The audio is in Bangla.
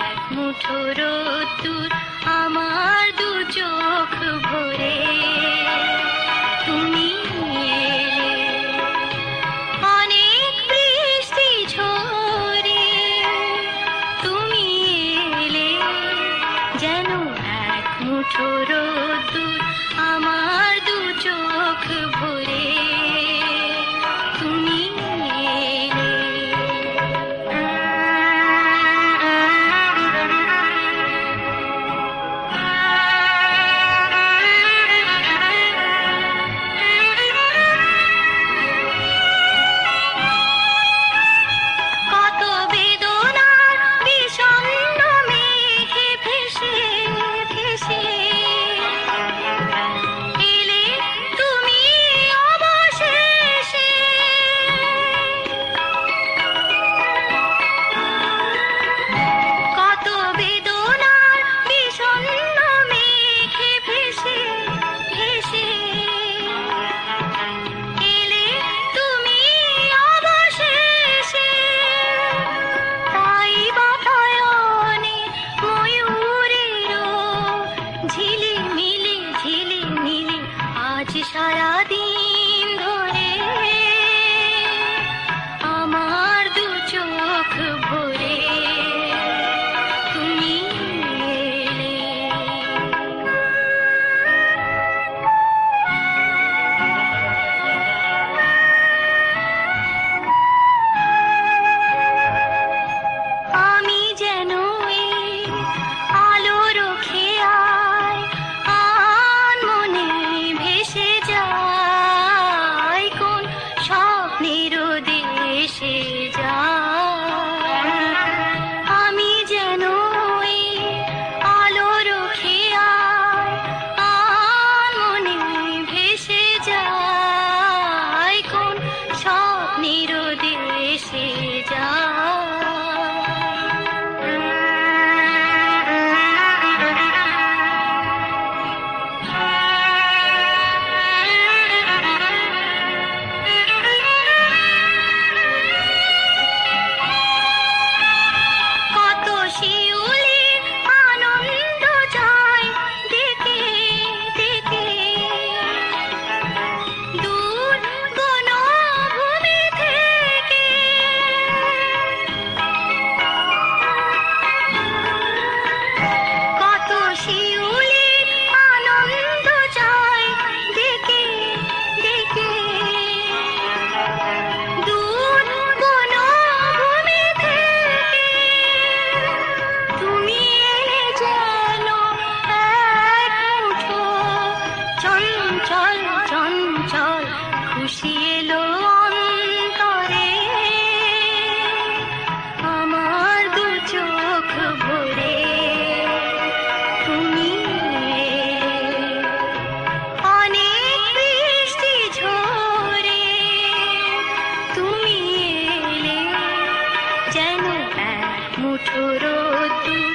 এক মুঠো রোদ্দুর আমার দু চোখ ভরে তুমি এলে। অনেক বৃষ্টি ঝরে তুমি এলে, যেন এক মুঠো রোদ্দুর আমার দু চোখ ভরে তুমি এলে। কত বেদনার বিষণ্ণ মেঘে ভেসে ভেসে এলে তুমি অবশেষে। কত বেদনার বিষণ্ণ মেঘে ভেসে ভেসে এলে তুমি অবশেষে। তাই বাতায়নে ময়ূরেরও ঝিলিমিলি ঝিলিমিলি আজ সারাদিন ধরে আমার দু চোখ ভরে তুমি এলে। আমি যেন এই আলোর খেয়ায় আনমনে ভেসে যাই, কোন স্বপ্নের দেশে যাই। আমি যেন এই আলোর খেয়ায় আনমনে ভেসে যাই, কোন স্বপ্নের দেশে যাই। কত শিউলির আনন্দ যায় দেখে দেখে দূর বনভূমি থেকে। কত শিউলির আনন্দ যায় দেখে দেখে দূর বনভূমি থেকে। তুমি এলে যেন এক মুঠো চঞ্চল চঞ্চল খুশি এলো অন্তরে আমার দু চোখ ভরে তুমি এলে। অনেক বৃষ্টি ঝরে তুমি এলে, যেন এক মুঠো রোদ্দুর